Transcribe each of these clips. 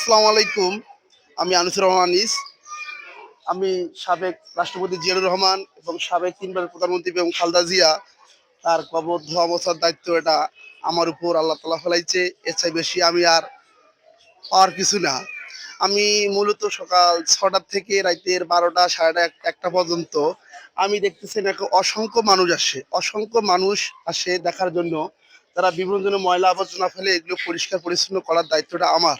আসসালামু আলাইকুম। আমি আনিসুর রহমান আনিস। আমি সাবেক রাষ্ট্রপতি জিয়াউর রহমান এবং সাবেক ৩ বার প্রধানমন্ত্রী বেগম খালেদা জিয়া তার কবর ধোয়া মোছার দায়িত্ব এটা আমার উপর আল্লাহ তাআলা ফেলাইছে। এর চেয়ে বেশি আমি আর পাওয়ার কিছু না। আমি মূলত সকাল ৬টা থেকে রাতের ১২টা, ১:৩০, ১টা পর্যন্ত আমি দেখতেছি না অসংখ্য মানুষ আসে। অসংখ্য মানুষ আসে দেখার জন্য। তারা বিভিন্ন ধরনের ময়লা আবর্জনা ফেলে এগুলো পরিষ্কার পরিচ্ছন্ন করার দায়িত্বটা আমার।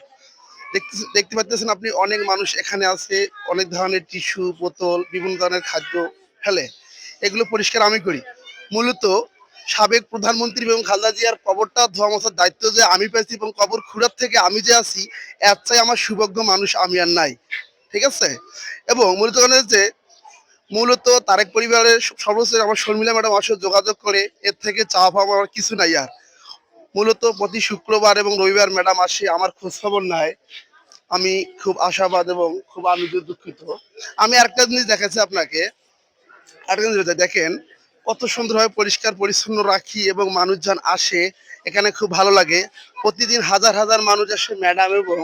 দেখতে পাচ্ছেন আপনি অনেক মানুষ এখানে আছে, অনেক ধরনের টিস্যু বোতল বিভিন্ন ধরনের খাদ্য ফেলে, এগুলো পরিষ্কার আমি করি। মূলত সাবেক প্রধানমন্ত্রী এবং খালেদা জিয়ার কবরটা ধোয়া মোছার দায়িত্ব যে আমি পেয়েছি এবং কবর খুঁড়ার থেকে আমি যে আছি এর চাই আমার সৌভাগ্য মানুষ আমি আর নাই। ঠিক আছে। এবং মূলত তারেক পরিবারের সর্বোচ্চ আমার শর্মিলা ম্যাডাম আসলে যোগাযোগ করে, এর থেকে চাওয়া পাওয়া আমার কিছু নাই আর। মূলত প্রতি শুক্রবার এবং রবিবার ম্যাডাম আসে, আমার খোঁজ খবর নেয়। আমি খুব আশাবাদ এবং খুব আনন্দিত, দুঃখিত। আমি আরেকটা জিনিস দেখাচ্ছি আপনাকে। আরেকটা জিনিস দেখেন কত সুন্দরভাবে পরিষ্কার পরিচ্ছন্ন রাখি এবং মানুষজন আসে, এখানে খুব ভালো লাগে। প্রতিদিন হাজার হাজার মানুষ আসে ম্যাডাম এবং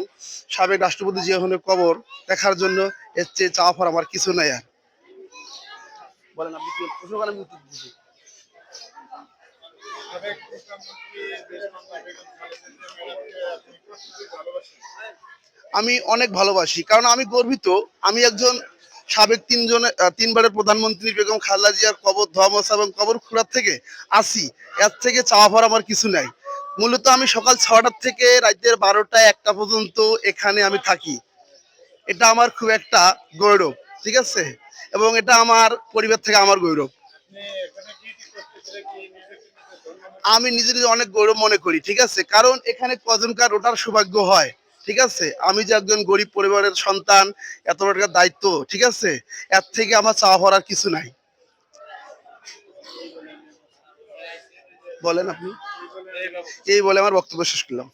সাবেক রাষ্ট্রপতি জিয়া রহমানের কবর দেখার জন্য। এর চেয়ে চাওয়া পাওয়ার আমার কিছু নাই আর। বলেন আপনি কি প্রশ্ন করেন, আমি উত্তর দিচ্ছি। আমি অনেক ভালোবাসি, কারণ আমি গর্বিত। আমি একজন সাবেক ৩বারের প্রধানমন্ত্রী বেগম খালেদা জিয়ার কবর ধোয়া মোছা এবং কবর খুঁড়ার থেকে আসি। এর থেকে চাওয়া পাওয়ার আমার কিছু নাই। মূলত আমি সকাল ৬টা থেকে রাতের ১২টা, ১টা পর্যন্ত এখানে আমি থাকি। এটা আমার খুব একটা গৌরব। ঠিক আছে। এবং এটা আমার পরিবার থেকে আমার গৌরব। আমি নিজে নিজে অনেক গৌরব মনে করি। ঠিক আছে। কারণ এখানে কজনকার ওঠার সৌভাগ্য হয়। ঠিক আছে। আমি যে একজন গরিব পরিবারের সন্তান, এত বড় একটা দায়িত্ব। ঠিক আছে। এর থেকে আমার চাওয়া পাওয়ার কিছু নাই। বলেন আপনি। এই বলে আমার বক্তব্য শেষ করলাম।